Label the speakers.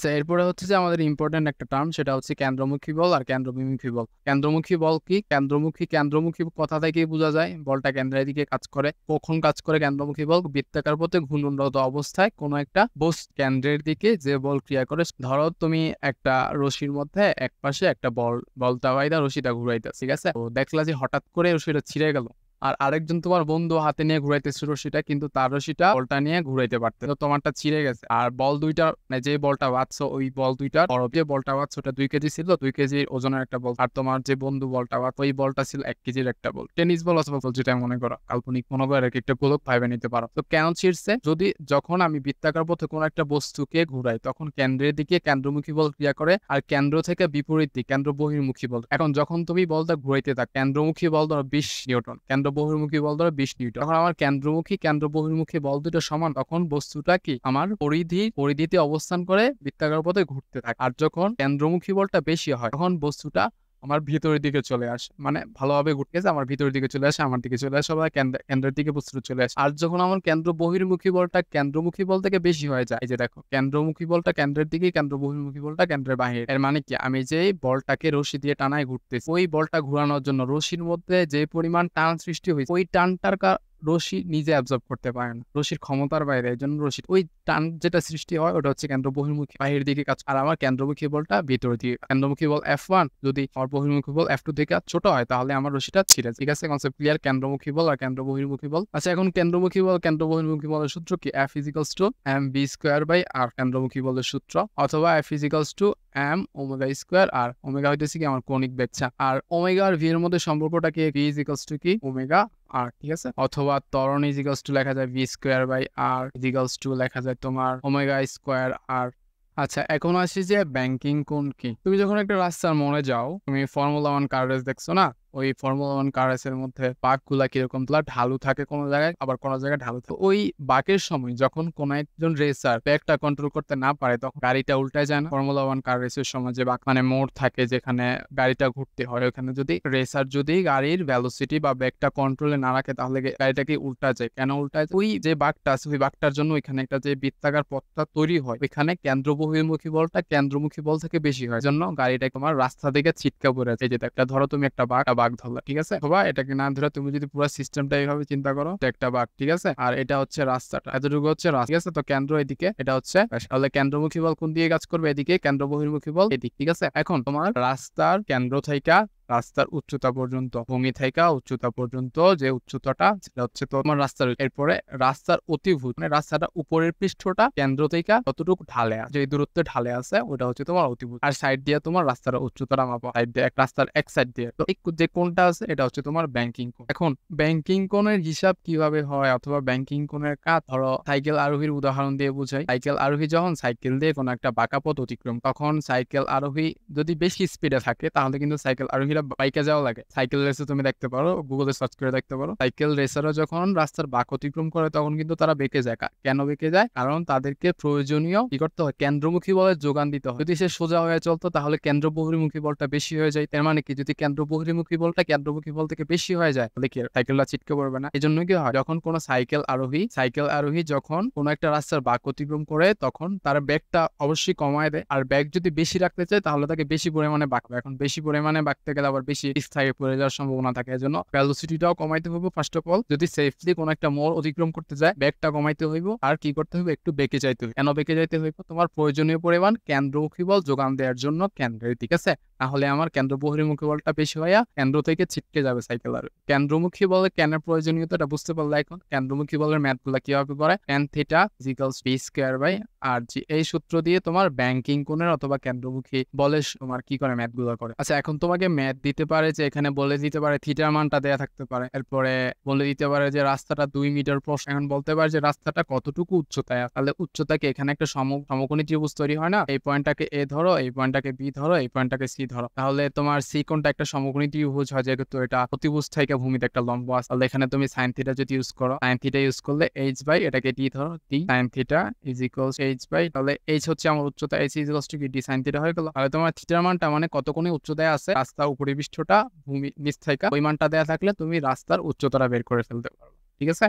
Speaker 1: আচ্ছা, এরপরে হচ্ছে যে আমাদের ইম্পর্টেন্ট একটা টার্ম, সেটা হচ্ছে কেন্দ্রমুখী বল আর কেন্দ্রবিমুখী বল। কেন্দ্রমুখী বল কি? কেন্দ্রমুখী কথা থেকেই বোঝা যায় বলটা কেন্দ্রের দিকে কাজ করে। কখন কাজ করে কেন্দ্রমুখী বল? বৃত্তাকার পথে ঘূর্ণনরত অবস্থায় কোনো একটা বস্তু কেন্দ্রের দিকে যে বল ক্রিয়া করে। ধরো তুমি একটা রশির মধ্যে এক পাশে একটা বলটা বাইদা রশিটা ঘুরাইতে, ঠিক আছে? তো দেখলা যে হঠাৎ করে রশিটা ছিঁড়ে গেল, আর আরেকজন তোমার বন্ধু হাতে নিয়ে ঘুরাইতেছে রশিটা, কিন্তু তার রশিটা বলটা নিয়ে ঘুরাইতে পারতে, তো তোমারটা ছিঁড়ে গেছে। আর বল দুইটা, মানে যে বলটা বাঁধছো ওই বল দুইটা বড়, যে বলটা বাঁধছো ওটা 2 কেজি ছিল, 2 কেজির ওজনের একটা বল। আর তোমার যে বন্ধু বলটা বাঁধ ওই বলটা ছিল 1 কেজির একটা বল, টেনিস বল অথবা বল, যেটা মনে করো, কাল্পনিক মনে করো, একটা গোলক ভাইবে নিতে পারো। তো কেন ছিঁড়ছে? যখন আমি বৃত্তাকার পথে কোনো একটা বস্তুকে ঘুরাই তখন কেন্দ্রের দিকে কেন্দ্রমুখী বল ক্রিয়া করে, আর কেন্দ্র থেকে বিপরীত দিক কেন্দ্র বহির্মুখী বল। এখন যখন তুমি বলটা ঘুরাইতে থাক, কেন্দ্রমুখী বল ধরো 20 নিউটন, কেন্দ্র বহির্মুখী বল ধরো 20 নিউটন, তখন আমার কেন্দ্রমুখী কেন্দ্র বহির্মুখী বল দুটো সমান, তখন বস্তুটা কি আমার পরিধিতে অবস্থান করে বৃত্তাকার পথে ঘুরতে থাকে। আর যখন কেন্দ্রমুখী বলটা বেশি হয় তখন বস্তুটা আমার ভিতরের দিকে চলে আসে, মানে ভালোভাবে ঘুরতে গেছে আমার ভিতরের দিকে চলে আসে, আমার দিকে চলে আসে, বা কেন্দ্রের দিকে বস্তুটা চলে আসে। আর যখন আমার কেন্দ্র বহির্মুখী বলটা কেন্দ্রমুখী বল থেকে বেশি হয়ে যায়, এই যে দেখো, কেন্দ্রমুখী বলটা কেন্দ্রের দিকে, কেন্দ্র বহির্মুখী বলটা কেন্দ্রের বাহিরে। এর মানে কি? আমি যে বলটাকে রশি দিয়ে টানায় ঘুরতেছি, ওই বলটা ঘুরানোর জন্য রশির মধ্যে যে পরিমাণ টান সৃষ্টি হয়েছে, ওই টানটার রশি নিজে অ্যাবজর্ব করতে পারে না, রশির ক্ষমতার বাইরে। এই জন্য রশির ওই টান যেটা সৃষ্টি হয় ওটা হচ্ছে কেন্দ্র বহির্মুখী, বাহিরের দিকে কাজ। আর আমার কেন্দ্রমুখী বলটা ভিতরের দিকে। কেন্দ্রমুখী বল F1 যদি আমার বহির্মুখী বল F2 থেকে ছোট হয় তাহলে আমার রশিটা ছিঁড়ে, ঠিক আছে? Concept clear? কেন্দ্রমুখী বল আর কেন্দ্র বহির্মুখী বল। আচ্ছা, এখন কেন্দ্রমুখী বল কেন্দ্র বহির্মুখী বলের সূত্র কি? F equals to mv square by R, কেন্দ্রমুখী বলের সূত্র। অথবা F equals to m omega square R, omega হইতেছে কি আমার কৌণিক বেগ। আর ওমেগা আর ভি এর মধ্যে সম্পর্কটা কি? v ইজিক্যালস টু কি? ওমেগা আর, ঠিক আছে? অথবা ত্বরণ ইজিক্যালস টু লেখা যায় v square by r equals to লেখা যায় তোমার ওমেগা স্কোয়ার আর। আচ্ছা, এখন আসি যে ব্যাংকিং কোণ কি। তুমি যখন একটা রাস্তার মোড়ে যাও, তুমি ফর্মুলা 1 কার রেস দেখছো না? ওই ফর্মুলা 1 কার রেসের মধ্যে বাঁকগুলা কিরকম? ঢালু থাকে কোনো জায়গায়, আবার কোনো জায়গায় ঢালু থাকে। ওই বাঁকের সময় যখন কোনো একজন রেসার ব্যাগটা কন্ট্রোল করতে না পারে তখন গাড়িটা উল্টায় যায় না? ফর্মুলা 1 কার রেসের সময় যে বাঁক, মানে মোড় থাকে যেখানে গাড়িটা ঘুরতে হয়, ওখানে যদি রেসার গাড়ির ভেলোসিটি বা ব্যাগটা কন্ট্রোলে না রাখে তাহলে গাড়িটাকে উল্টা যায়। কেন উল্টায়? ওই যে বাঁকটা আছে ওই বাঁকটার জন্য ওইখানে একটা যে বৃত্তাকার পথটা তৈরি হয়, ওইখানে কেন্দ্র বহির্মুখী বলটা কেন্দ্রমুখী বল থেকে বেশি হয়, জন্য গাড়িটা তোমার রাস্তা থেকে ছিটকা পড়ে যায়। যেটা একটা, ধরো তুমি একটা বাঁক ধরলা, ঠিক আছে? অথবা এটাকে না ধরে তুমি যদি পুরো সিস্টেমটা এইভাবে চিন্তা করো, একটা বাঁক, ঠিক আছে? আর এটা হচ্ছে রাস্তাটা, এতটুকু হচ্ছে রাস্তা, ঠিক আছে? তো কেন্দ্র এদিকে, এটা হচ্ছে, তাহলে কেন্দ্রমুখী বল কোন দিকে কাজ করবে? এদিকে। কেন্দ্র বহির্মুখী বল এদিকে, ঠিক আছে? এখন তোমার রাস্তার কেন্দ্র থেকে রাস্তার উচ্চতা পর্যন্ত, ভূমি থেকে উচ্চতা পর্যন্ত যে উচ্চতাটা, সেটা হচ্ছে তোমার রাস্তার, এরপরে রাস্তার অতিভূত, মানে রাস্তাটা উপরের পৃষ্ঠটা কেন্দ্র থেকে কতটুকু ঢালে আছে, যে দূরত্বে ঢালে আছে ওটা হচ্ছে তোমার অতিভূত। আর সাইড দিয়ে তোমার রাস্তার উচ্চতাটা মাপা, সাইড দিয়ে, রাস্তার এক সাইড দিয়ে। তো যে কোণটা আছে এটা হচ্ছে তোমার ব্যাংকিং কোণ। এখন ব্যাংকিং কোণের হিসাব কিভাবে হয়, অথবা ব্যাংকিং কোণের কাজ, ধরো সাইকেল আরোহীর উদাহরণ দিয়ে বুঝাই। সাইকেল আরোহী যখন সাইকেল দিয়ে কোনো একটা বাঁকা পথ অতিক্রম, তখন সাইকেল আরোহী যদি বেশি স্পিডে থাকে তাহলে কিন্তু সাইকেল আরোহীরা বাইকে যাওয়া লাগে। সাইকেল রেসে তুমি দেখতে পারো, গুগলে সার্চ করে দেখতে পারো, সাইকেল রেসাররা যখন রাস্তার বাঁক অতিক্রম করে তখন কিন্তু তারা বেঁকে যায়। কেন বেঁকে যায়? কারণ তাদেরকে প্রয়োজনীয় কি করতে হয়? কেন্দ্রমুখী বলের যোগান দিতে হয়। যদি সে সোজা হয়ে চলতো তাহলে কেন্দ্র বহির্মুখী বলটা বেশি হয়ে যায়। তার মানে কি? যদি কেন্দ্র বহির্মুখী বলটা কেন্দ্রমুখী বল থেকে বেশি হয়ে যায় তাহলে কি সাইকেলটা ছিটকে পড়বে না? এই জন্য কি হয়, যখন কোনো সাইকেল আরোহী যখন কোনো একটা রাস্তার বাঁক অতিক্রম করে তখন তার ব্যাগটা অবশ্যই কমায় দেয়। আর ব্যাগ যদি বেশি রাখতে চায় তাহলে তাকে বেশি পরিমাণে বাঁকবে। এখন বেশি পরিমাণে বাঁকতে গেলে আবার বেশি স্থায়ী পড়ে যাওয়ার সম্ভাবনা থাকে। এজন্য ভেলোসিটিটাও কমাইতে হবে ফার্স্ট অফ অল। যদি সেফলি কোনো একটা মোড় অতিক্রম করতে যায় ব্যাগটা কমাইতে হইব। আর কি করতে হবে? একটু বেঁকে যাইতে হইব। কেন বেঁকে যাইতে হইব? তোমার প্রয়োজনীয় পরিমাণ কেন্দ্রমুখী বল যোগান দেওয়ার জন্য কেন্দ্রের, ঠিক আছে? তাহলে আমার কেন্দ্র বহির্মুখী বলটা বেশি হইয়া কেন্দ্র থেকে ছিটকে যাবে সাইকেল। আর কেন্দ্রমুখী বলে কেনের প্রয়োজনীয়তাটা বুঝতে পারলে এখন কেন্দ্রমুখী বলের ম্যাথ গুলা কিভাবে করে? tan theta equals b square by R G, এই সূত্র দিয়ে তোমার ব্যাংকিং কোণের অথবা কেন্দ্রমুখী বলের তোমার কি করে ম্যাথ গুলো করে। আচ্ছা, এখন তোমাকে ম্যাথ দিতে পারে যে এখানে বলে দিতে পারে থিটার মানটা দেয়া থাকতে পারে, এরপরে বলে দিতে পারে যে রাস্তাটা 2 মিটার প্রস্থ। এখন বলতে পারে যে রাস্তাটা কতটুকু উচ্চতায়, তাহলে উচ্চতাকে এখানে একটা সমকোণী ত্রিভুজ তৈরি হয় না? এই পয়েন্টটাকে এ ধরো, এই পয়েন্টটাকে বি ধরো, এই পয়েন্টটাকে সি ধরো, তাহলে তোমার সি কোণটা একটা সমকোণী ত্রিভুজ হয়, যেহেতু এটা অতিভুজ থেকে ভূমিতে একটা লম্ব আছে। তাহলে এখানে তুমি সাইন থিটা যদি ইউজ করো, সাইন থিটা ইউজ করলে এইচ বাই, এটাকে ডি ধরো, D sine theta is equals H by, তাহলে এইচ হচ্ছে আমার উচ্চতা, এইচ ইজ ইকুয়ালস টু কি? ডি সাইন থিটা হয়ে গেল। তাহলে তোমার থিটার মানটা মানে কত কোণে উচ্চতায় আছে রাস্তার উপরিপৃষ্ঠটা ভূমি নিচ থেকে, ওই মানটা দেয়া থাকলে তুমি রাস্তার উচ্চতাটা বের করে ফেলতে পারো, ঠিক আছে?